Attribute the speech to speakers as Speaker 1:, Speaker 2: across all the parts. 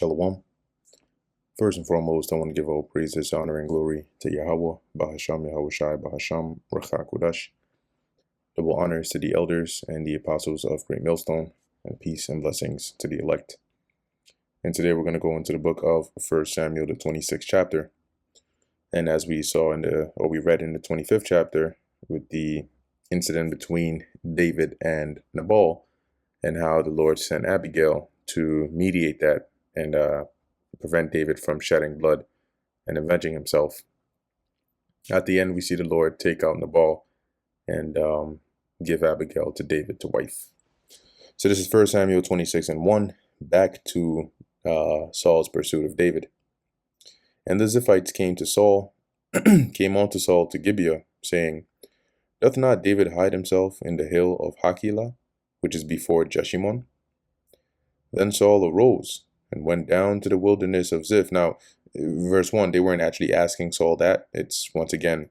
Speaker 1: Shalom. First and foremost, I want to give all praises, honor, and glory to Yahweh, Bahasham Yahushai, Bahasham Racha Kodash. Double honors to the elders and the apostles of Great Millstone, and peace and blessings to the elect. And today we're going to go into the book of 1 Samuel, the 26th chapter. And as we saw we read in the 25th chapter, with the incident between David and Nabal, and how the Lord sent Abigail to mediate that and prevent David from shedding blood and avenging himself. At the end, we see the Lord take out Nabal and give Abigail to David to wife. So this is 1 Samuel 26:1, back to Saul's pursuit of David. And the Ziphites came to Saul, came on to Saul to Gibeah, saying, "Doth not David hide himself in the hill of Hachilah, which is before Jeshimon?" Then Saul arose and went down to the wilderness of Ziph. Now, verse 1, they weren't actually asking Saul that. It's, once again,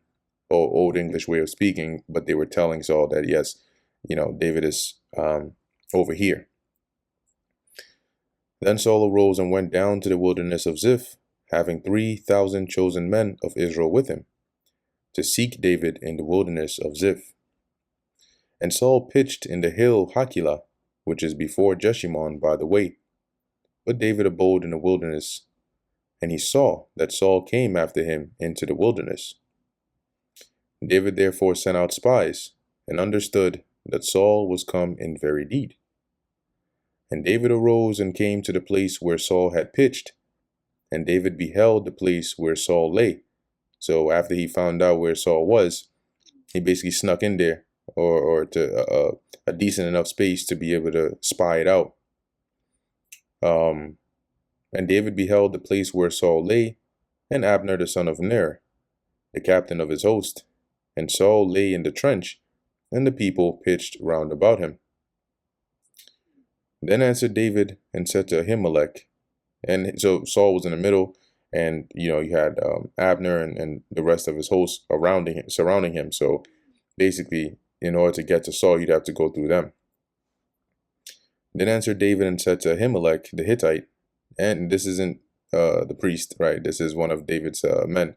Speaker 1: old English way of speaking, but they were telling Saul that, yes, David is over here. Then Saul arose and went down to the wilderness of Ziph, having 3,000 chosen men of Israel with him, to seek David in the wilderness of Ziph. And Saul pitched in the hill Hachilah, which is before Jeshimon by the way. But David abode in the wilderness, and he saw that Saul came after him into the wilderness. David therefore sent out spies, and understood that Saul was come in very deed. And David arose and came to the place where Saul had pitched, and David beheld the place where Saul lay. So after he found out where Saul was, he basically snuck in there, or to a decent enough space to be able to spy it out. And David beheld the place where Saul lay, and Abner the son of Ner, the captain of his host. And Saul lay in the trench, and the people pitched round about him. Then answered David and said to Ahimelech, and so Saul was in the middle, and you had Abner and the rest of his host surrounding him. So basically, in order to get to Saul, you'd have to go through them. Then answered David and said to Ahimelech the Hittite, and this isn't the priest, right? This is one of David's men.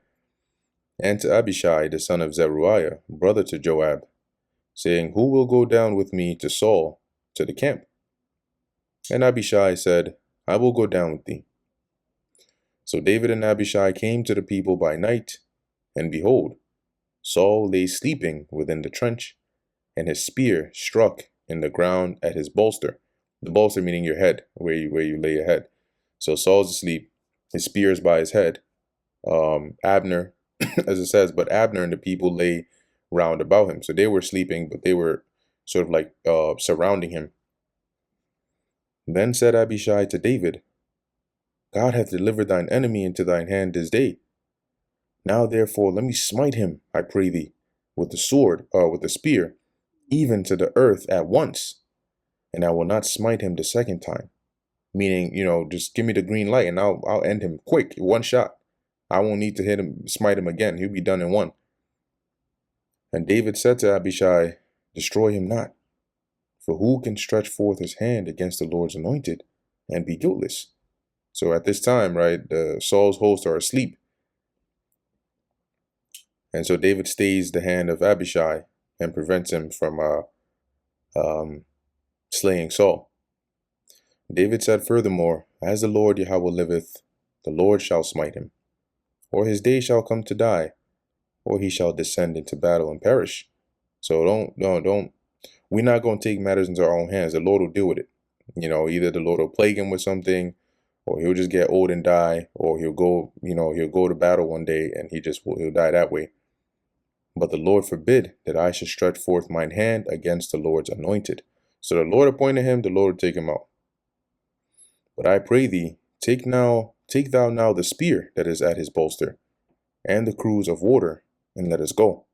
Speaker 1: And to Abishai the son of Zeruiah, brother to Joab, saying, "Who will go down with me to Saul, to the camp?" And Abishai said, "I will go down with thee." So David and Abishai came to the people by night, and behold, Saul lay sleeping within the trench, and his spear struck in the ground at his bolster. The bolster meaning your head, where you lay your head. So Saul's asleep, his spear is by his head. Abner, as it says, but Abner and the people lay round about him. So they were sleeping, but they were sort of like surrounding him. Then said Abishai to David, "God hath delivered thine enemy into thine hand this day. Now therefore let me smite him, I pray thee, with the sword, with the spear, even to the earth at once, and I will not smite him the second time." Meaning, just give me the green light and I'll end him quick, one shot. I won't need to smite him again. He'll be done in one. And David said to Abishai, "Destroy him not, for who can stretch forth his hand against the Lord's anointed and be guiltless?" So at this time, right, Saul's hosts are asleep. And so David stays the hand of Abishai and prevents him from slaying Saul. David said furthermore, "As the Lord Yahweh liveth, the Lord shall smite him, or his day shall come to die, or he shall descend into battle and perish." So don't. We're not going to take matters into our own hands. The Lord will deal with it. Either the Lord will plague him with something, or he'll just get old and die, or he'll go to battle one day and he'll die that way. But the Lord forbid that I should stretch forth mine hand against the Lord's anointed. So the Lord appointed him, the Lord will take him out. But I pray thee, take thou now the spear that is at his bolster, and the cruse of water, and let us go.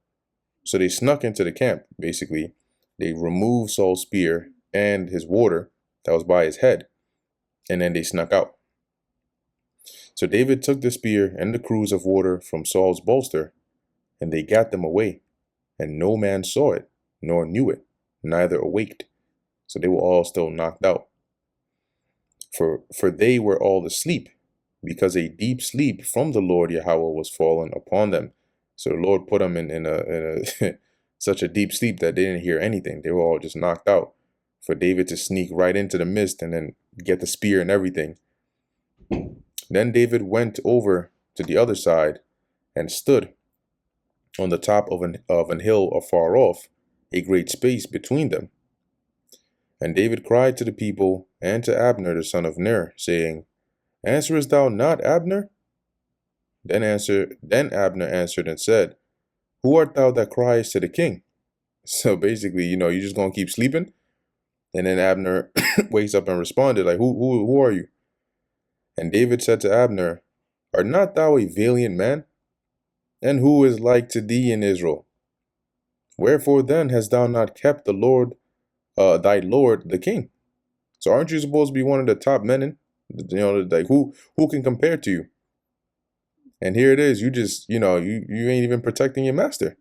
Speaker 1: So they snuck into the camp, basically. They removed Saul's spear and his water that was by his head, and then they snuck out. So David took the spear and the cruse of water from Saul's bolster, and they gat them away, and no man saw it, nor knew it, neither awaked. So they were all still knocked out. For they were all asleep, because a deep sleep from the Lord Yahweh was fallen upon them. So the Lord put them in a such a deep sleep that they didn't hear anything. They were all just knocked out. For David to sneak right into the mist and then get the spear and everything. Then David went over to the other side and stood on the top of an hill afar off, a great space between them. And David cried to the people and to Abner the son of Ner, saying, Answerest thou not, Abner? Then Abner answered and said, Who art thou that criest to the king? So basically, you're just gonna keep sleeping? And then Abner wakes up and responded, like, who are you? And David said to Abner, Art not thou a valiant man? And who is like to thee in Israel? Wherefore then hast thou not kept the Lord, thy Lord the king? So aren't you supposed to be one of the top men in? Like who can compare to you? And here it is, you just, you ain't even protecting your master.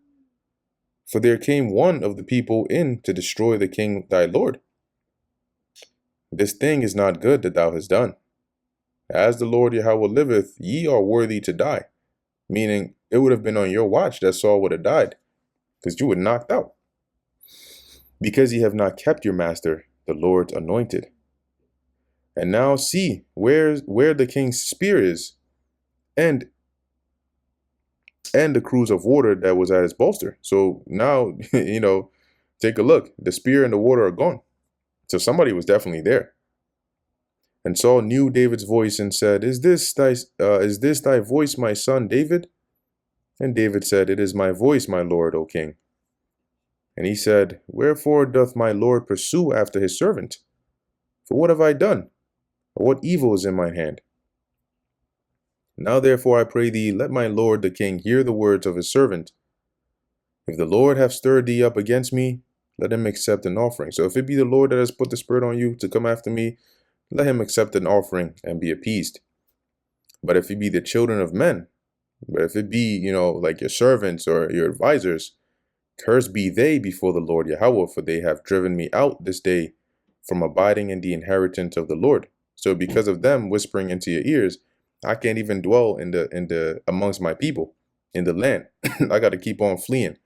Speaker 1: For there came one of the people in to destroy the king thy Lord. This thing is not good that thou hast done. As the Lord Yahweh liveth, ye are worthy to die. Meaning, it would have been on your watch that Saul would have died, because you were knocked out. Because ye have not kept your master, the Lord's anointed. And now see where the king's spear is, and the cruse of water that was at his bolster. So now, take a look. The spear and the water are gone. So somebody was definitely there. And Saul knew David's voice and said, Is this thy voice, my son David? And David said, It is my voice, my lord, O king. And he said, Wherefore doth my lord pursue after his servant? For what have I done? Or what evil is in mine hand? Now therefore I pray thee, let my lord the king hear the words of his servant. If the Lord have stirred thee up against me, let him accept an offering. So if it be the Lord that has put the spirit on you to come after me, let him accept an offering and be appeased. But if it be the children of men, but if it be, like your servants or your advisors, cursed be they before the Lord Yahweh, for they have driven me out this day from abiding in the inheritance of the Lord. So because of them whispering into your ears, I can't even dwell in the amongst my people in the land. I got to keep on fleeing,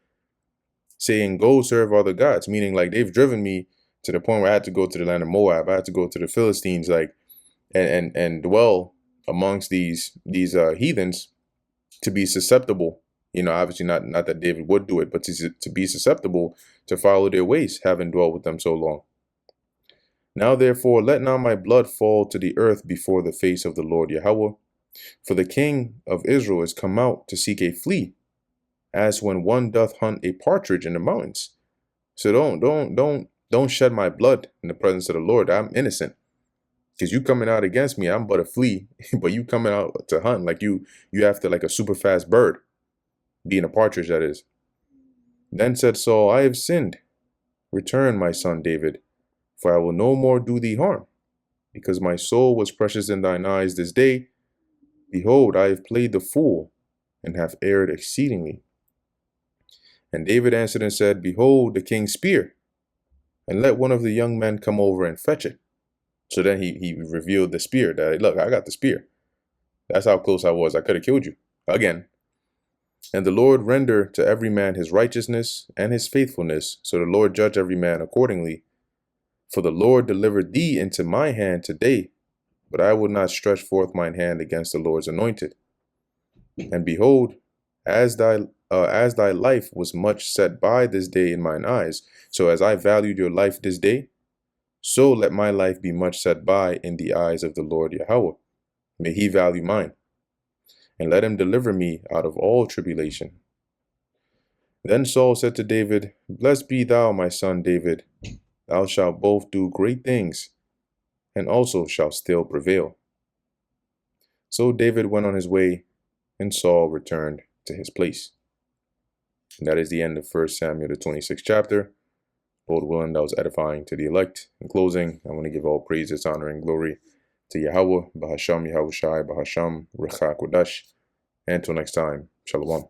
Speaker 1: saying, Go serve other gods, meaning like they've driven me to the point where I had to go to the land of Moab. I had to go to the Philistines, like, and dwell amongst these heathens to be susceptible. Obviously not that David would do it, but to be susceptible to follow their ways, having dwelt with them so long. Now therefore let not my blood fall to the earth before the face of the Lord Yahweh, for the king of Israel is come out to seek a flea, as when one doth hunt a partridge in the mountains. So don't shed my blood in the presence of the Lord. I'm innocent. Because you coming out against me, I'm but a flea, but you coming out to hunt like you after like a super fast bird, being a partridge, that is. Then said Saul, I have sinned. Return, my son David, for I will no more do thee harm, because my soul was precious in thine eyes this day. Behold, I have played the fool, and have erred exceedingly. And David answered and said, Behold the king's spear, and let one of the young men come over and fetch it. So then he revealed the spear, that, look, I got the spear. That's how close I was. I could have killed you again. And the Lord render to every man his righteousness and his faithfulness. So the Lord judge every man accordingly. For the Lord delivered thee into my hand today, but I will not stretch forth mine hand against the Lord's anointed. And behold, as thy life was much set by this day in mine eyes, so as I valued your life this day, so let my life be much set by in the eyes of the Lord Yahweh. May he value mine, and let him deliver me out of all tribulation. Then Saul said to David, Blessed be thou, my son David. Thou shalt both do great things, and also shalt still prevail. So David went on his way, and Saul returned to his place. And that is the end of 1 Samuel, the 26th chapter. Lord willing, that was edifying to the elect. In closing, I want to give all praises, honor, and glory to Yahweh, Bahasham Yahushai, Bahasham Rechak Kodash. And until next time, Shalom.